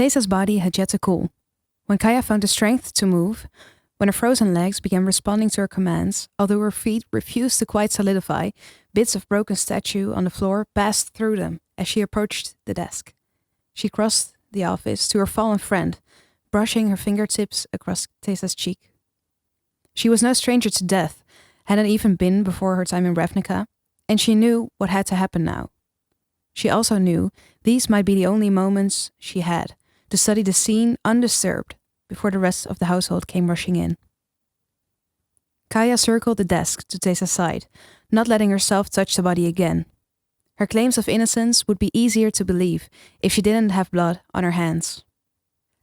Tesa's body had yet to cool. When Kaya found the strength to move, when her frozen legs began responding to her commands, although her feet refused to quite solidify, bits of broken statue on the floor passed through them as she approached the desk. She crossed the office to her fallen friend, brushing her fingertips across Tesa's cheek. She was no stranger to death, hadn't even been before her time in Ravnica, and she knew what had to happen now. She also knew these might be the only moments she had to study the scene undisturbed before the rest of the household came rushing in. Kaya circled the desk to Tesa's side, not letting herself touch the body again. Her claims of innocence would be easier to believe if she didn't have blood on her hands.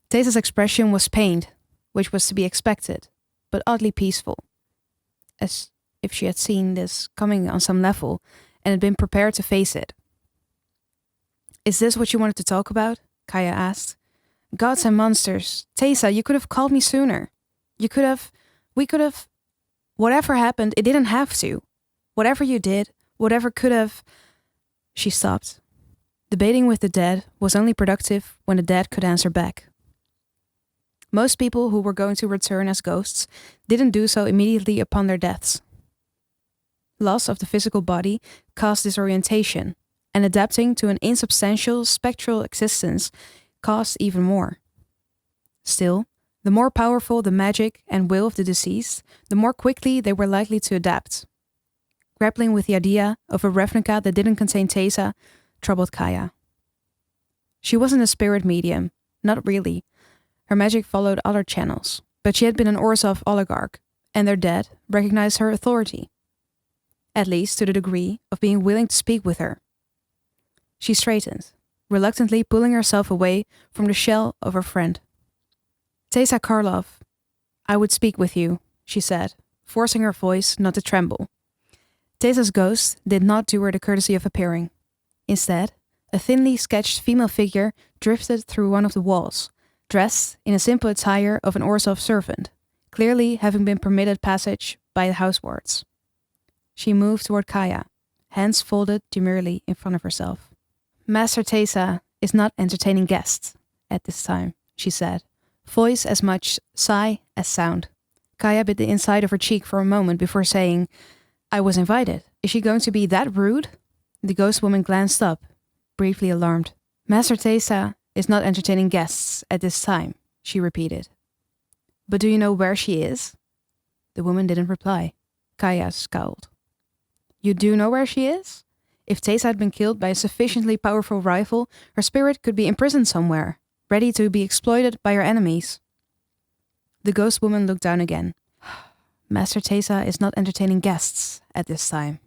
Tesa's expression was pained, which was to be expected, but oddly peaceful, as if she had seen this coming on some level and had been prepared to face it. "Is this what you wanted to talk about?" Kaya asked. "Gods and monsters. Tesa, you could have called me sooner. We could have... Whatever happened, it didn't have to. Whatever you did, whatever could have..." She stopped. Debating with the dead was only productive when the dead could answer back. Most people who were going to return as ghosts didn't do so immediately upon their deaths. Loss of the physical body caused disorientation, and adapting to an insubstantial, spectral existence caused even more. Still, the more powerful the magic and will of the deceased, the more quickly they were likely to adapt. Grappling with the idea of a Ravnica that didn't contain Tesa troubled Kaya. She wasn't a spirit medium, not really. Her magic followed other channels, but she had been an Orzhov oligarch, and their dead recognized her authority, at least to the degree of being willing to speak with her. She straightened, reluctantly pulling herself away from the shell of her friend. "Tesa Karlov, I would speak with you," she said, forcing her voice not to tremble. Tesa's ghost did not do her the courtesy of appearing. Instead, a thinly sketched female figure drifted through one of the walls, dressed in a simple attire of an Orzhov servant, clearly having been permitted passage by the housewards. She moved toward Kaya, hands folded demurely in front of herself. "Master Tesa is not entertaining guests at this time," she said, voice as much sigh as sound. Kaya bit the inside of her cheek for a moment before saying, "I was invited. Is she going to be that rude?" The ghost woman glanced up, briefly alarmed. "Master Tesa is not entertaining guests at this time," she repeated. "But do you know where she is?" The woman didn't reply. Kaya scowled. "You do know where she is? If Tesa had been killed by a sufficiently powerful rival, her spirit could be imprisoned somewhere, ready to be exploited by her enemies." The ghost woman looked down again. "Master Tesa is not entertaining guests at this time."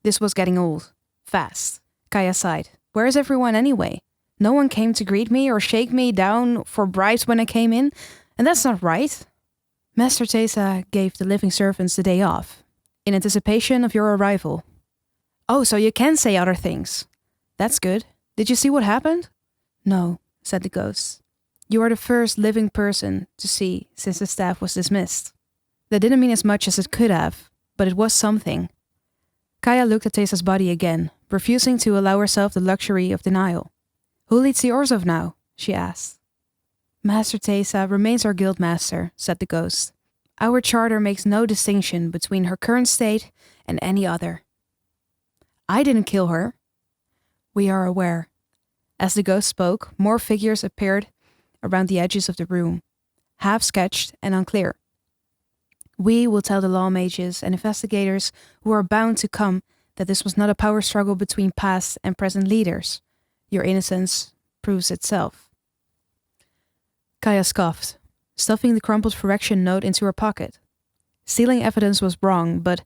This was getting old. Fast. Kaya sighed. "Where is everyone anyway? No one came to greet me or shake me down for bribes when I came in, and that's not right." "Master Tesa gave the living servants the day off, in anticipation of your arrival." "Oh, so you can say other things. That's good. Did you see what happened?" "No," said the ghost. "You are the first living person to see since the staff was dismissed." That didn't mean as much as it could have, but it was something. Kaya looked at Tesa's body again, refusing to allow herself the luxury of denial. "Who leads the Orzhov now?" she asked. "Master Tesa remains our guild master," said the ghost. "Our charter makes no distinction between her current state and any other." "I didn't kill her." "We are aware." As the ghost spoke, more figures appeared around the edges of the room, half-sketched and unclear. "We will tell the law mages and investigators who are bound to come that this was not a power struggle between past and present leaders. Your innocence proves itself." Kaya scoffed, stuffing the crumpled correction note into her pocket. Stealing evidence was wrong, but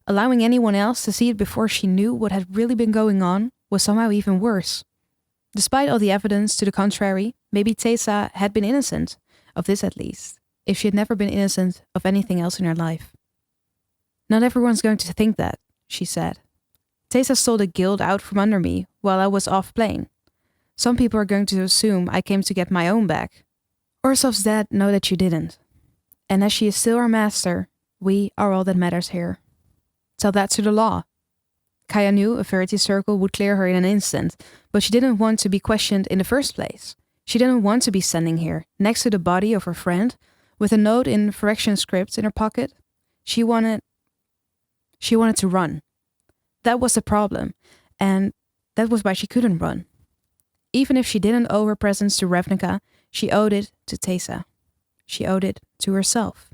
allowing anyone else to see it before she knew what had really been going on was somehow even worse. Despite all the evidence to the contrary, maybe Tesa had been innocent, of this at least, if she had never been innocent of anything else in her life. "Not everyone's going to think that," she said. "Tesa stole the guild out from under me while I was off playing. Some people are going to assume I came to get my own back. Orzhov's dead know that you didn't. And as she is still our master, we are all that matters here. Tell that to the law." Kaya knew a Verity Circle would clear her in an instant, but she didn't want to be questioned in the first place. She didn't want to be standing here, next to the body of her friend, with a note in Phyrexian script in her pocket. She wanted to run. That was the problem, and that was why she couldn't run. Even if she didn't owe her presence to Ravnica, she owed it to Teysa. She owed it to herself.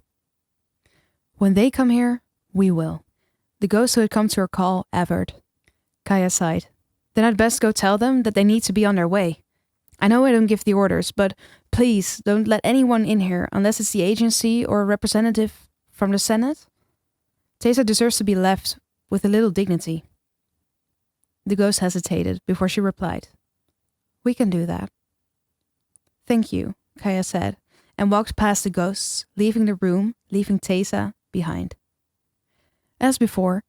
When they come here, we will. The ghost who had come to her call averred. Kaya sighed. Then I'd best go tell them that they need to be on their way. I know I don't give the orders, but please don't let anyone in here unless it's the agency or a representative from the Senate. Teysa deserves to be left with a little dignity. The ghost hesitated before she replied. We can do that. Thank you, Kaya said, and walked past the ghosts, leaving the room, leaving Teysa behind. As before,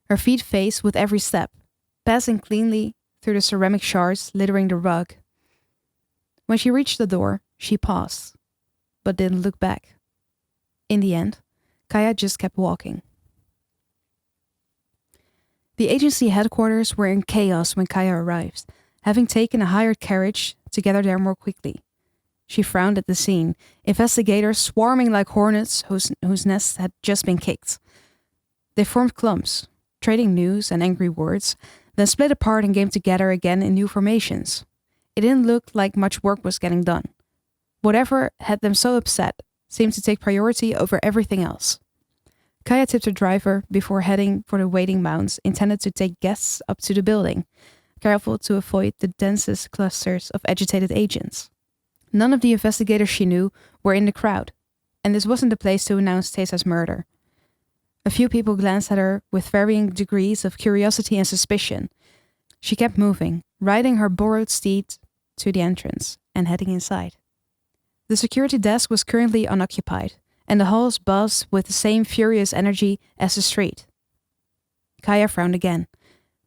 her feet faced with every step, passing cleanly through the ceramic shards littering the rug. When she reached the door, she paused, but didn't look back. In the end, Kaya just kept walking. The agency headquarters were in chaos when Kaya arrived, having taken a hired carriage to gather there more quickly. She frowned at the scene, investigators swarming like hornets whose nests had just been kicked. They formed clumps, trading news and angry words, then split apart and came together again in new formations. It didn't look like much work was getting done. Whatever had them so upset seemed to take priority over everything else. Kaya tipped her driver before heading for the waiting mounts intended to take guests up to the building, careful to avoid the densest clusters of agitated agents. None of the investigators she knew were in the crowd, and this wasn't the place to announce Teysa's murder. A few people glanced at her with varying degrees of curiosity and suspicion. She kept moving, riding her borrowed steed to the entrance and heading inside. The security desk was currently unoccupied, and the halls buzzed with the same furious energy as the street. Kaya frowned again.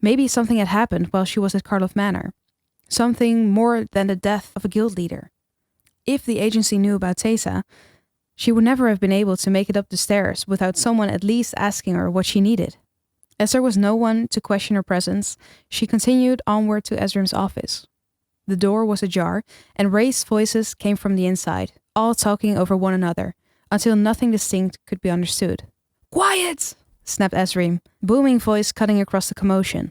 Maybe something had happened while she was at Karlov Manor. Something more than the death of a guild leader. If the agency knew about Teysa, she would never have been able to make it up the stairs without someone at least asking her what she needed. As there was no one to question her presence, she continued onward to Ezrim's office. The door was ajar, and raised voices came from the inside, all talking over one another, until nothing distinct could be understood. "Quiet!" snapped Ezrim, booming voice cutting across the commotion.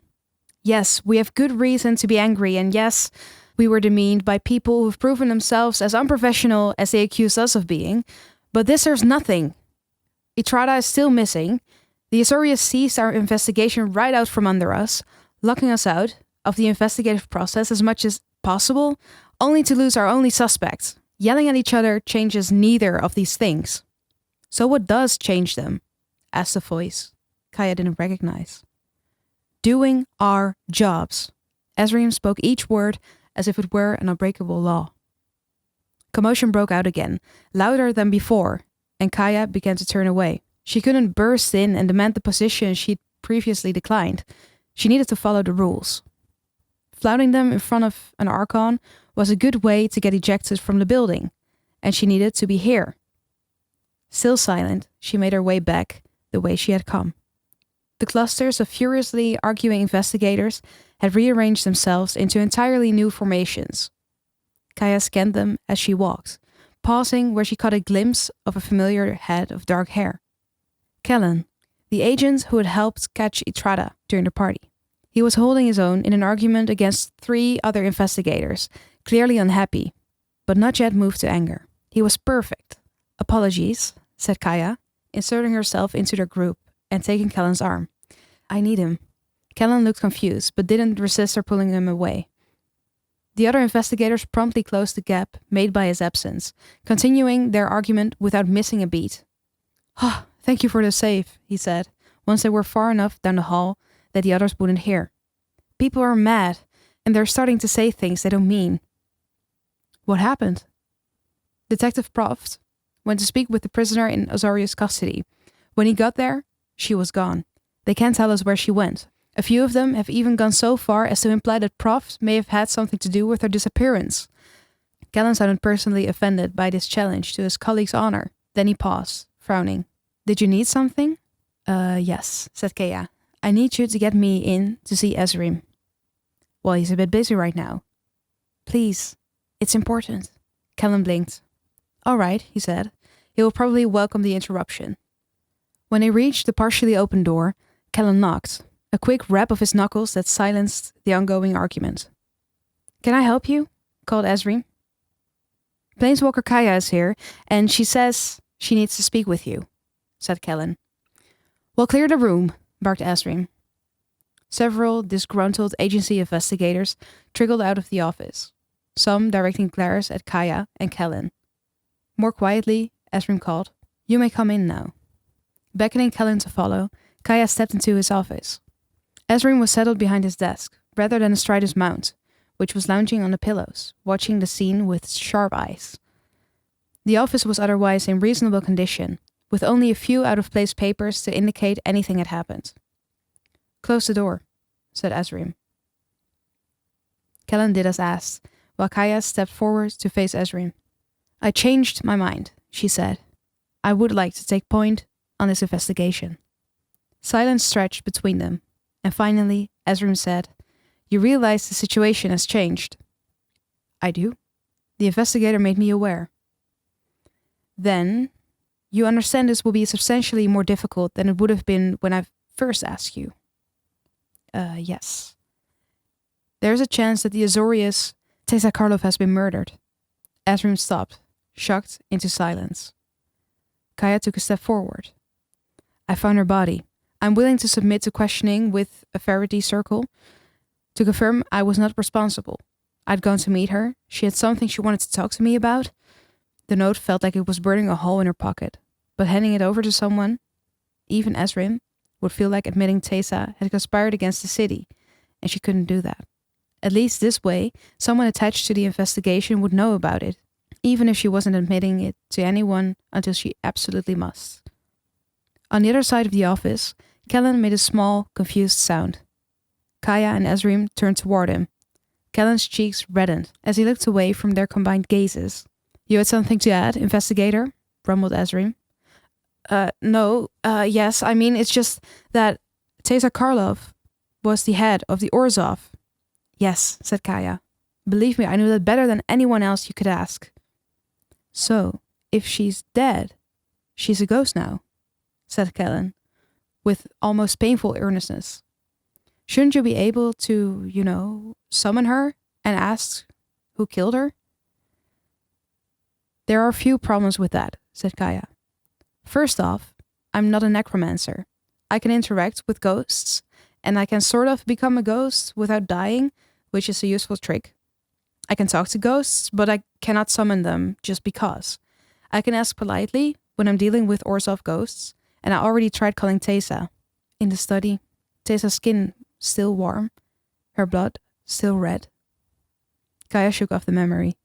"Yes, we have good reason to be angry, and yes, we were demeaned by people who've proven themselves as unprofessional as they accused us of being, but this serves nothing. Itrada is still missing. The Azorius seized our investigation right out from under us, locking us out of the investigative process as much as possible, only to lose our only suspect. Yelling at each other changes neither of these things." "So what does change them?" asked a voice Kaya didn't recognize. "Doing our jobs." Ezrim spoke each word as if it were an unbreakable law. Commotion broke out again, louder than before, and Kaya began to turn away. She couldn't burst in and demand the position she'd previously declined. She needed to follow the rules. Flouting them in front of an Archon was a good way to get ejected from the building, and she needed to be here. Still silent, she made her way back the way she had come. The clusters of furiously arguing investigators had rearranged themselves into entirely new formations. Kaya scanned them as she walked, pausing where she caught a glimpse of a familiar head of dark hair. Kellan, the agent who had helped catch Itrada during the party. He was holding his own in an argument against 3 other investigators, clearly unhappy, but not yet moved to anger. He was perfect. "Apologies," said Kaya, inserting herself into their group and taking Kellan's arm. "I need him." Kellan looked confused, but didn't resist her pulling him away. The other investigators promptly closed the gap made by his absence, continuing their argument without missing a beat. "Oh, thank you for the save," he said, once they were far enough down the hall that the others wouldn't hear. "People are mad, and they're starting to say things they don't mean." "What happened?" Detective Proft went to speak with the prisoner in Azorius custody. When he got there, she was gone. They can't tell us where she went. A few of them have even gone so far as to imply that Proft may have had something to do with her disappearance. Kellan sounded personally offended by this challenge to his colleague's honor. Then he paused, frowning. "Did you need something?" Yes, said Kaya. "I need you to get me in to see Ezrim." "Well, he's a bit busy right now." "Please, It's important. Kellan blinked. All right, he said. He will probably welcome the interruption. When they reached the partially open door, Kellan knocked, a quick rap of his knuckles that silenced the ongoing argument. Can I help you? Called Ezreem. Planeswalker Kaya is here, and she says she needs to speak with you, said Kellan. Well, clear the room, barked Ezreem. Several disgruntled agency investigators trickled out of the office, some directing glares at Kaya and Kellan. More quietly, Ezreem called, You may come in now. Beckoning Kellan to follow, Kaya stepped into his office. Ezreem was settled behind his desk, rather than astride his mount, which was lounging on the pillows, watching the scene with sharp eyes. The office was otherwise in reasonable condition, with only a few out-of-place papers to indicate anything had happened. Close the door, said Ezreem. Kellan did as asked, while Kaya stepped forward to face Ezreem. I changed my mind, she said. I would like to take point on this investigation. Silence stretched between them, and finally Ezreem said, You realize the situation has changed. I do. The investigator made me aware. Then, you understand this will be substantially more difficult than it would have been when I first asked you. Yes. There's a chance that the Azorius, Tessa Karlov, has been murdered. Ezreem stopped, shocked into silence. Kaya took a step forward. I found her body. I'm willing to submit to questioning with a Verity Circle to confirm I was not responsible. I'd gone to meet her. She had something she wanted to talk to me about. The note felt like it was burning a hole in her pocket, but handing it over to someone, even Ezreem, would feel like admitting Tessa had conspired against the city, and she couldn't do that. At least this way, someone attached to the investigation would know about it, even if she wasn't admitting it to anyone until she absolutely must. On the other side of the office, Kellan made a small, confused sound. Kaya and Ezreem turned toward him. Kellan's cheeks reddened as he looked away from their combined gazes. You had something to add, investigator? Rumbled Ezreem. No, yes, I mean, it's just that Tessa Karlov was the head of the Orzhov. Yes, said Kaya. Believe me, I knew that better than anyone else you could ask. So, if she's dead, she's a ghost now, said Kellan, with almost painful earnestness. Shouldn't you be able to, summon her and ask who killed her? There are a few problems with that, said Kaya. First off, I'm not a necromancer. I can interact with ghosts, and I can sort of become a ghost without dying, which is a useful trick. I can talk to ghosts, but I cannot summon them just because. I can ask politely when I'm dealing with Orzhov ghosts, and I already tried calling Tessa. In the study, Tessa's skin still warm, her blood still red. Kaya shook off the memory.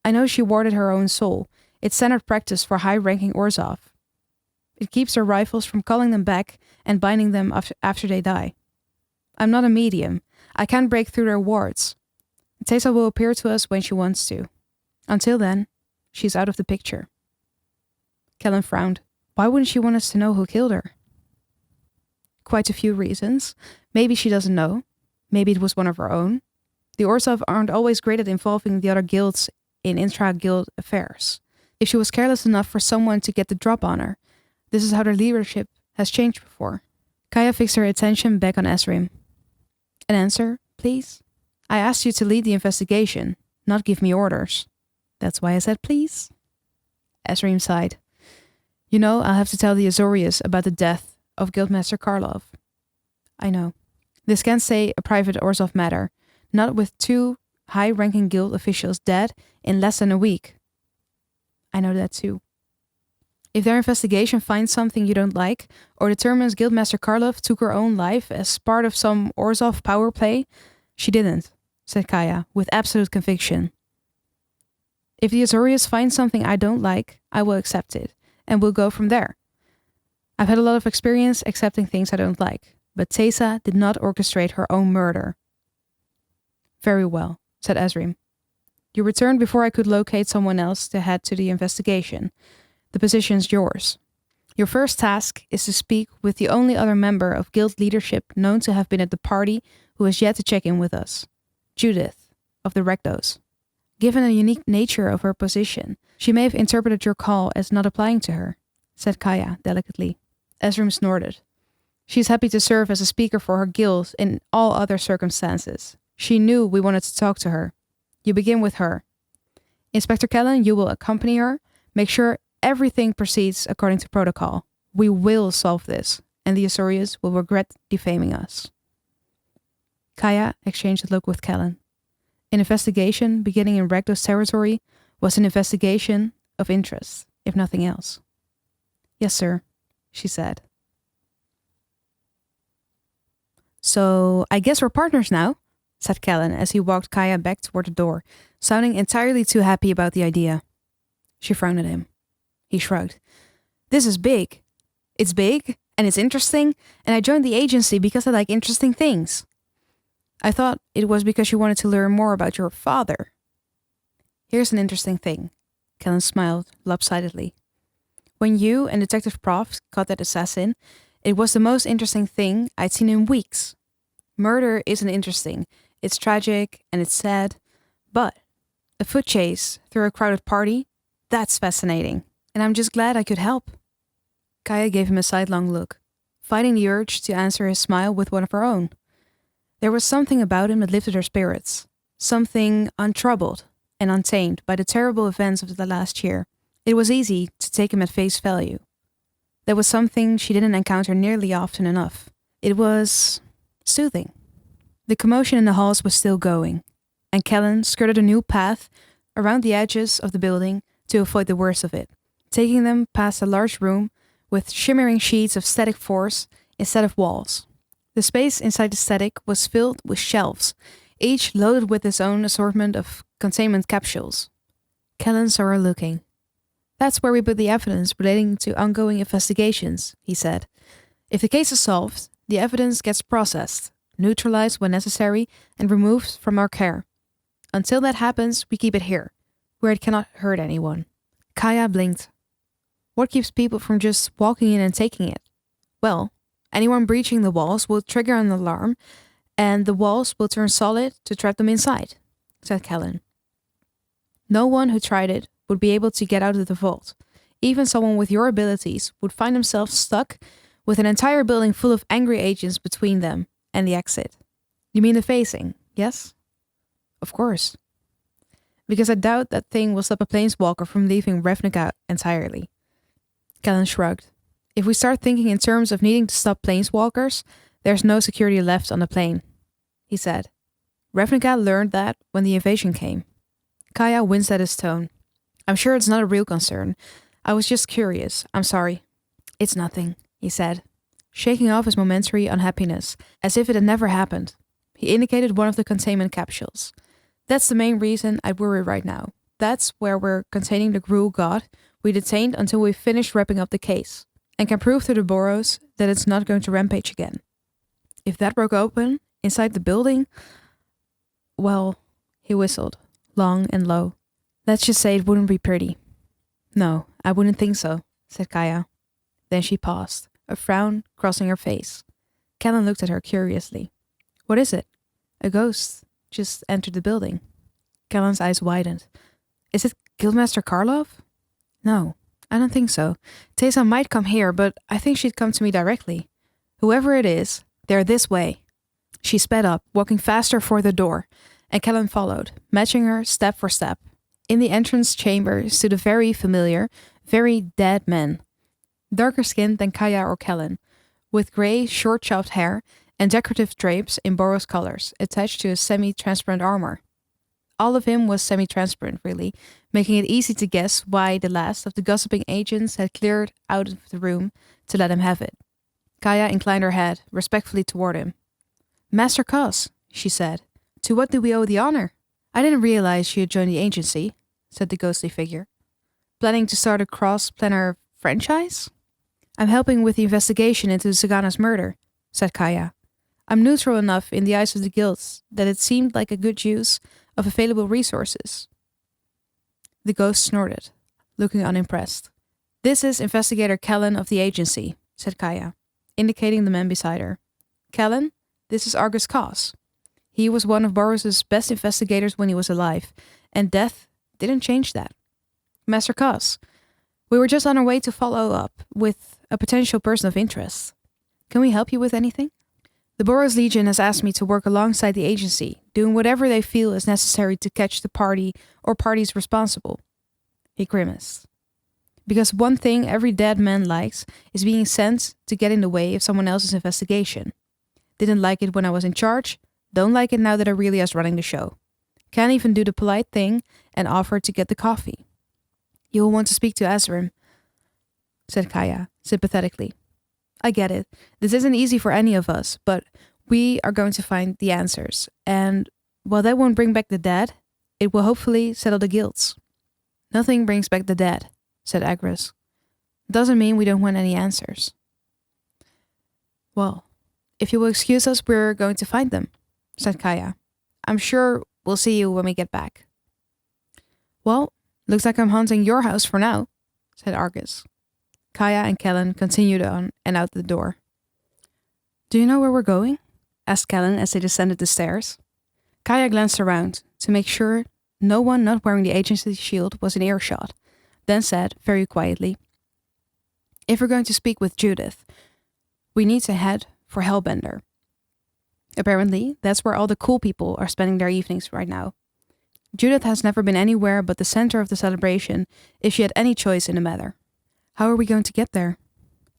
I know she warded her own soul. It's standard practice for high-ranking Orzhov. It keeps her rivals from calling them back and binding them after they die. I'm not a medium. I can't break through their wards. Tessa will appear to us when she wants to. Until then, she's out of the picture. Kellan frowned. Why wouldn't she want us to know who killed her? Quite a few reasons. Maybe she doesn't know. Maybe it was one of her own. The Orzhov aren't always great at involving the other guilds in intra-guild affairs. If she was careless enough for someone to get the drop on her, this is how their leadership has changed before. Kaya fixed her attention back on Ezreem. An answer, please? I asked you to lead the investigation, not give me orders. That's why I said please. Ezreem sighed. I'll have to tell the Azorius about the death of Guildmaster Karlov. I know. This can't stay a private Orzhov matter, not with 2 high-ranking guild officials dead in less than a week. I know that too. If their investigation finds something you don't like, or determines Guildmaster Karlov took her own life as part of some Orzhov power play, she didn't, said Kaya, with absolute conviction. If the Azorius find something I don't like, I will accept it, and we'll go from there. I've had a lot of experience accepting things I don't like, but Tessa did not orchestrate her own murder. Very well, said Ezreem. You returned before I could locate someone else to head to the investigation. The position's yours. Your first task is to speak with the only other member of guild leadership known to have been at the party who has yet to check in with us. Judith, of the Rectos. Given the unique nature of her position, she may have interpreted your call as not applying to her, said Kaya delicately. Ezram snorted. She's happy to serve as a speaker for her guild in all other circumstances. She knew we wanted to talk to her. You begin with her. Inspector Kellan, you will accompany her. Make sure everything proceeds according to protocol. We will solve this, and the Azorius will regret defaming us. Kaya exchanged a look with Kellan. An investigation beginning in Ragdos territory was an investigation of interest, if nothing else. Yes, sir, she said. So, I guess we're partners now, said Kellan as he walked Kaya back toward the door, sounding entirely too happy about the idea. She frowned at him. He shrugged. This is big. It's big, and it's interesting, and I joined the agency because I like interesting things. I thought it was because you wanted to learn more about your father. Here's an interesting thing. Kellan smiled lopsidedly. When you and Detective Prof caught that assassin, it was the most interesting thing I'd seen in weeks. Murder isn't interesting. It's tragic and it's sad. But a foot chase through a crowded party, that's fascinating. And I'm just glad I could help. Kaya gave him a sidelong look, fighting the urge to answer his smile with one of her own. There was something about him that lifted her spirits. Something untroubled and untamed by the terrible events of the last year. It was easy to take him at face value. There was something she didn't encounter nearly often enough. It was soothing. The commotion in the halls was still going, and Kellan skirted a new path around the edges of the building to avoid the worst of it, taking them past a large room with shimmering sheets of static force instead of walls. The space inside the static was filled with shelves, each loaded with its own assortment of containment capsules. Kellan saw her looking. That's where we put the evidence relating to ongoing investigations, he said. If the case is solved, the evidence gets processed, neutralized when necessary, and removed from our care. Until that happens, we keep it here, where it cannot hurt anyone. Kaya blinked. What keeps people from just walking in and taking it? Well, anyone breaching the walls will trigger an alarm, and the walls will turn solid to trap them inside, said Kellan. No one who tried it would be able to get out of the vault. Even someone with your abilities would find themselves stuck with an entire building full of angry agents between them and the exit. You mean the facing, yes? Of course. Because I doubt that thing will stop a planeswalker from leaving Ravnica entirely. Kellan shrugged. If we start thinking in terms of needing to stop planeswalkers, there's no security left on the plane, he said. Ravnica learned that when the invasion came. Kaya winced at his tone. I'm sure it's not a real concern. I was just curious. I'm sorry. It's nothing, he said, shaking off his momentary unhappiness, as if it had never happened. He indicated one of the containment capsules. That's the main reason I'd worry right now. That's where we're containing the Gruul god we detained until we finish wrapping up the case, and can prove to the Boros that it's not going to rampage again. If that broke open, inside the building, well, he whistled, long and low. Let's just say it wouldn't be pretty. No, I wouldn't think so, said Kaya. Then she paused, a frown crossing her face. Kellan looked at her curiously. What is it? A ghost just entered the building. Kellan's eyes widened. Is it Guildmaster Karlov? No, I don't think so. Teysa might come here, but I think she'd come to me directly. Whoever it is, they're this way. She sped up, walking faster for the door, and Kellan followed, matching her step for step. In the entrance chamber stood a very familiar, very dead man, darker skinned than Kaya or Kellan, with grey, short-chopped hair and decorative drapes in Boros colors attached to a semi-transparent armor. All of him was semi-transparent, really, making it easy to guess why the last of the gossiping agents had cleared out of the room to let him have it. Kaya inclined her head respectfully toward him. Master Cos, she said, to what do we owe the honor? I didn't realize you had joined the agency, said the ghostly figure. Planning to start a cross-planar franchise? I'm helping with the investigation into Sagana's murder, said Kaya. I'm neutral enough in the eyes of the guilds that it seemed like a good use of available resources. The ghost snorted, looking unimpressed. This is Investigator Kellan of the agency, said Kaya, indicating the man beside her. Kellan, this is Argus Cos. He was one of Boris's best investigators when he was alive, and death didn't change that. Master Kos, we were just on our way to follow up with a potential person of interest. Can we help you with anything? The Boros Legion has asked me to work alongside the agency, doing whatever they feel is necessary to catch the party or parties responsible. He grimaced. Because one thing every dead man likes is being sent to get in the way of someone else's investigation. Didn't like it when I was in charge, don't like it now that Aurelia's running the show. Can't even do the polite thing and offer to get the coffee. You will want to speak to Azrim, said Kaya, sympathetically. I get it. This isn't easy for any of us, but we are going to find the answers. And while that won't bring back the dead, it will hopefully settle the guilds. Nothing brings back the dead, said Agris. Doesn't mean we don't want any answers. Well, if you will excuse us, we're going to find them, said Kaya. I'm sure we'll see you when we get back. Well, looks like I'm haunting your house for now, said Argus. Kaya and Kellan continued on and out the door. Do you know where we're going? Asked Kellan as they descended the stairs. Kaya glanced around to make sure no one not wearing the agency shield was in earshot, then said very quietly, If we're going to speak with Judith, we need to head for Hellbender. Apparently, that's where all the cool people are spending their evenings right now. Judith has never been anywhere but the center of the celebration if she had any choice in the matter. How are we going to get there?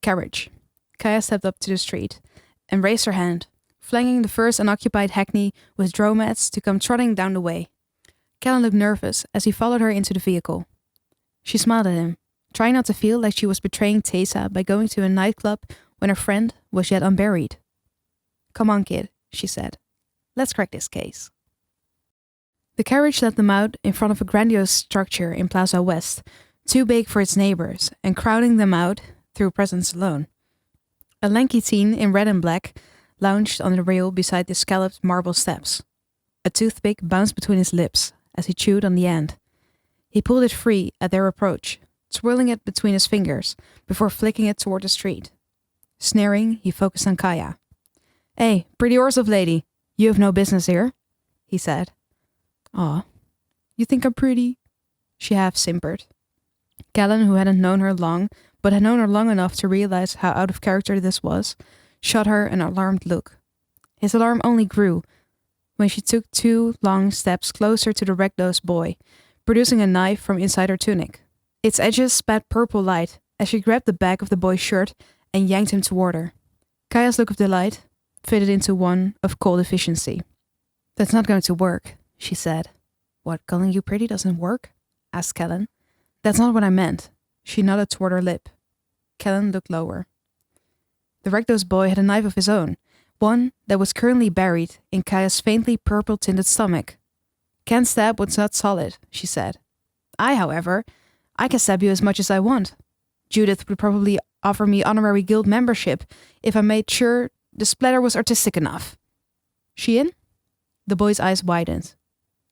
Carriage. Kaya stepped up to the street and raised her hand, flanging the first unoccupied hackney with dromeds to come trotting down the way. Kellan looked nervous as he followed her into the vehicle. She smiled at him, trying not to feel like she was betraying Tessa by going to a nightclub when her friend was yet unburied. Come on, kid, she said. Let's crack this case. The carriage led them out in front of a grandiose structure in Plaza West, too big for its neighbors, and crowding them out through presence alone. A lanky teen in red and black lounged on the rail beside the scalloped marble steps. A toothpick bounced between his lips as he chewed on the end. He pulled it free at their approach, twirling it between his fingers before flicking it toward the street. Sneering, he focused on Kaya. Hey, pretty Orzhov lady, you have no business here, he said. Aw, you think I'm pretty? She half simpered. Kellan, who hadn't known her long, but had known her long enough to realize how out of character this was, shot her an alarmed look. His alarm only grew when she took 2 long steps closer to the red-nosed boy, producing a knife from inside her tunic. Its edges spat purple light as she grabbed the back of the boy's shirt and yanked him toward her. Kaya's look of delight fitted into one of cold efficiency. That's not going to work, she said. What, calling you pretty doesn't work? Asked Kellan. That's not what I meant. She nodded toward her lip. Kellan looked lower. The red-nosed boy had a knife of his own, one that was currently buried in Kaya's faintly purple-tinted stomach. Can't stab what's not solid, she said. However, I can stab you as much as I want. Judith would probably offer me honorary guild membership if I made sure the splatter was artistic enough. She in? The boy's eyes widened.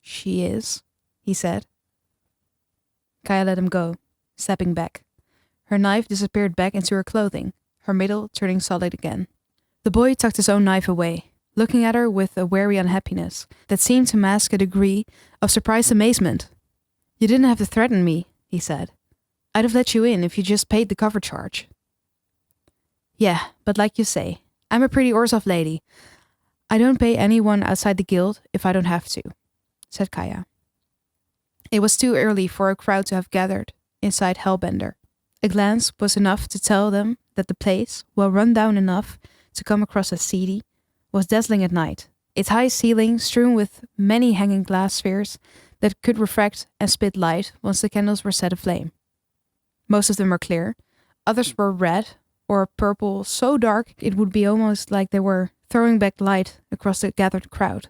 She is, he said. Kaya let him go, stepping back. Her knife disappeared back into her clothing, her middle turning solid again. The boy tucked his own knife away, looking at her with a wary unhappiness that seemed to mask a degree of surprised amazement. You didn't have to threaten me, he said. I'd have let you in if you just paid the cover charge. Yeah, but like you say, I'm a pretty Orzhov lady. I don't pay anyone outside the guild if I don't have to, said Kaya. It was too early for a crowd to have gathered inside Hellbender. A glance was enough to tell them that the place, while run down enough to come across as seedy, was dazzling at night, its high ceiling strewn with many hanging glass spheres that could refract and spit light once the candles were set aflame. Most of them were clear, others were red or purple so dark it would be almost like they were throwing back light across the gathered crowd.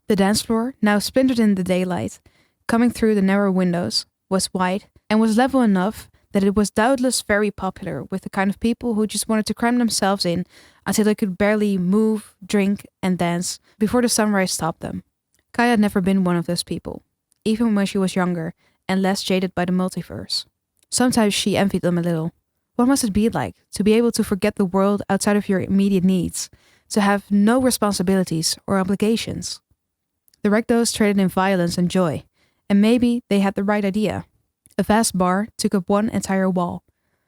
The dance floor, now splintered in the daylight, coming through the narrow windows, was wide and was level enough that it was doubtless very popular with the kind of people who just wanted to cram themselves in until they could barely move, drink, and dance before the sunrise stopped them. Kaya had never been one of those people, even when she was younger and less jaded by the multiverse. Sometimes she envied them a little. What must it be like to be able to forget the world outside of your immediate needs, to have no responsibilities or obligations. The Rekdos traded in violence and joy, and maybe they had the right idea. A vast bar took up one entire wall.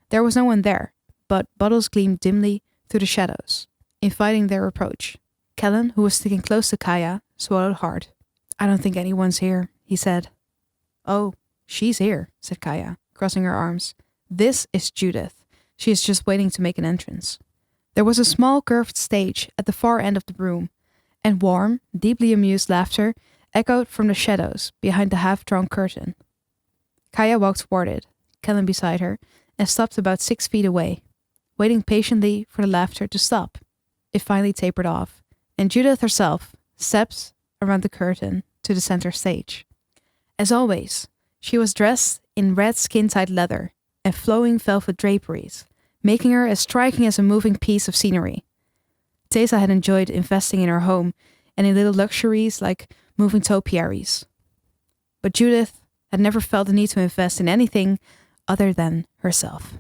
There was no one there, but bottles gleamed dimly through the shadows, inviting their approach. Kellan, who was sticking close to Kaya, swallowed hard. "I don't think anyone's here," he said. "Oh, she's here," said Kaya, crossing her arms. "This is Judith. She is just waiting to make an entrance." There was a small curved stage at the far end of the room, and warm, deeply amused laughter echoed from the shadows behind the half-drawn curtain. Kaya walked toward it, Kellan beside her, and stopped about 6 feet away, waiting patiently for the laughter to stop. It finally tapered off, and Judith herself stepped around the curtain to the center stage. As always, she was dressed in red skin-tight leather and flowing velvet draperies, making her as striking as a moving piece of scenery. Tessa had enjoyed investing in her home and in little luxuries like moving topiaries. But Judith had never felt the need to invest in anything other than herself.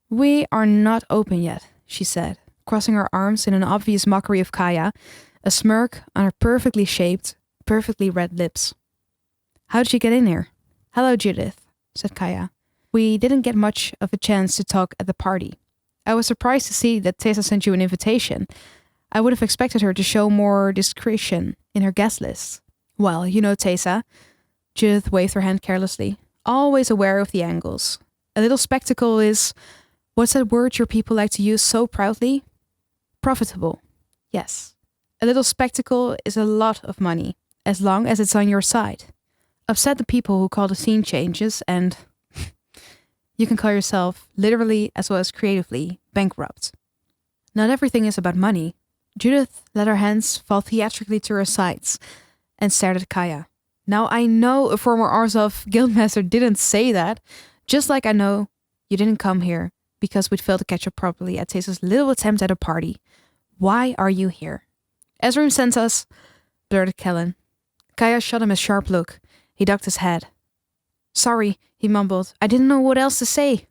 "We are not open yet," she said, crossing her arms in an obvious mockery of Kaya, a smirk on her perfectly shaped, perfectly red lips. "How did you get in here?" "Hello, Judith," said Kaya. "We didn't get much of a chance to talk at the party. I was surprised to see that Tessa sent you an invitation. I would have expected her to show more discretion in her guest list." "Well, you know Tessa." Judith waved her hand carelessly, always aware of the angles. "A little spectacle is, what's that word your people like to use so proudly? Profitable. Yes. A little spectacle is a lot of money, as long as it's on your side. Upset the people who call the scene changes and you can call yourself, literally as well as creatively, bankrupt. Not everything is about money." Judith let her hands fall theatrically to her sides and stared at Kaya. "Now I know a former Arzov guildmaster didn't say that, just like I know you didn't come here because we'd failed to catch up properly at Tessa's little attempt at a party. Why are you here?" "Ezrim sent us," blurted Kellan. Kaya shot him a sharp look. He ducked his head. "Sorry," he mumbled. "I didn't know what else to say."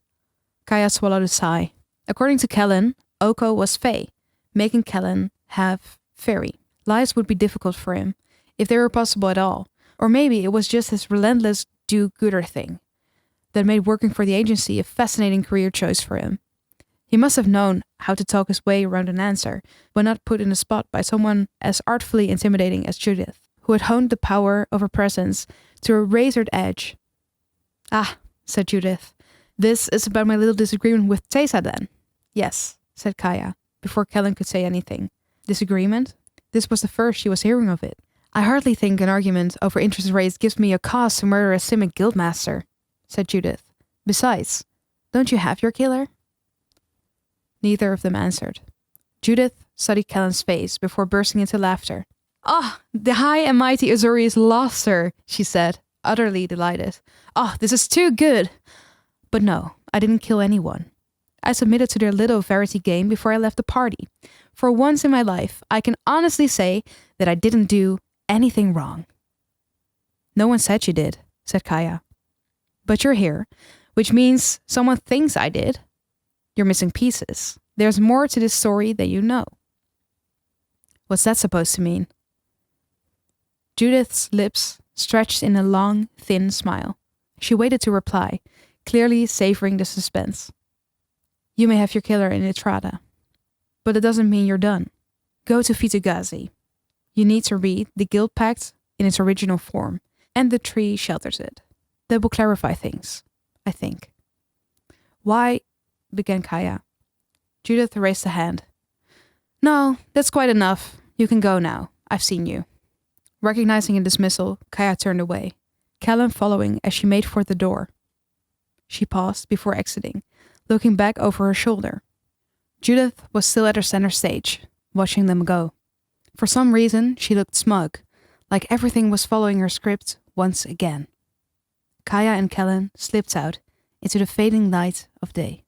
Kaya swallowed a sigh. According to Kellan, Oko was Fae, making Kellan have fairy. Lies would be difficult for him, if they were possible at all. Or maybe it was just his relentless do-gooder thing that made working for the agency a fascinating career choice for him. He must have known how to talk his way around an answer when not put in the spot by someone as artfully intimidating as Judith, who had honed the power of her presence to a razored edge. "Ah," said Judith. "This is about my little disagreement with Tessa then?" "Yes," said Kaya, before Kellan could say anything. "Disagreement?" This was the first she was hearing of it. "I hardly think an argument over interest rates gives me a cause to murder a Simic guildmaster," said Judith. "Besides, don't you have your killer?" Neither of them answered. Judith studied Kellan's face before bursting into laughter. "Ah, the high and mighty Azorius lost her," she said, utterly delighted. "Oh, this is too good. But no, I didn't kill anyone. I submitted to their little verity game before I left the party. For once in my life, I can honestly say that I didn't do anything wrong." "No one said you did," said Kaya. "But you're here, which means someone thinks I did. You're missing pieces. There's more to this story than you know." "What's that supposed to mean?" Judith's lips stretched in a long, thin smile. She waited to reply, clearly savoring the suspense. "You may have your killer in Itrada, but it doesn't mean you're done. Go to Vitugazi. You need to read the Guild Pact in its original form, and the tree shelters it. That will clarify things, I think." "Why," began Kaya. Judith raised a hand. "No, that's quite enough. You can go now. I've seen you." Recognizing a dismissal, Kaya turned away, Kellan following as she made for the door. She paused before exiting, looking back over her shoulder. Judith was still at her center stage, watching them go. For some reason, she looked smug, like everything was following her script once again. Kaya and Kellan slipped out into the fading light of day.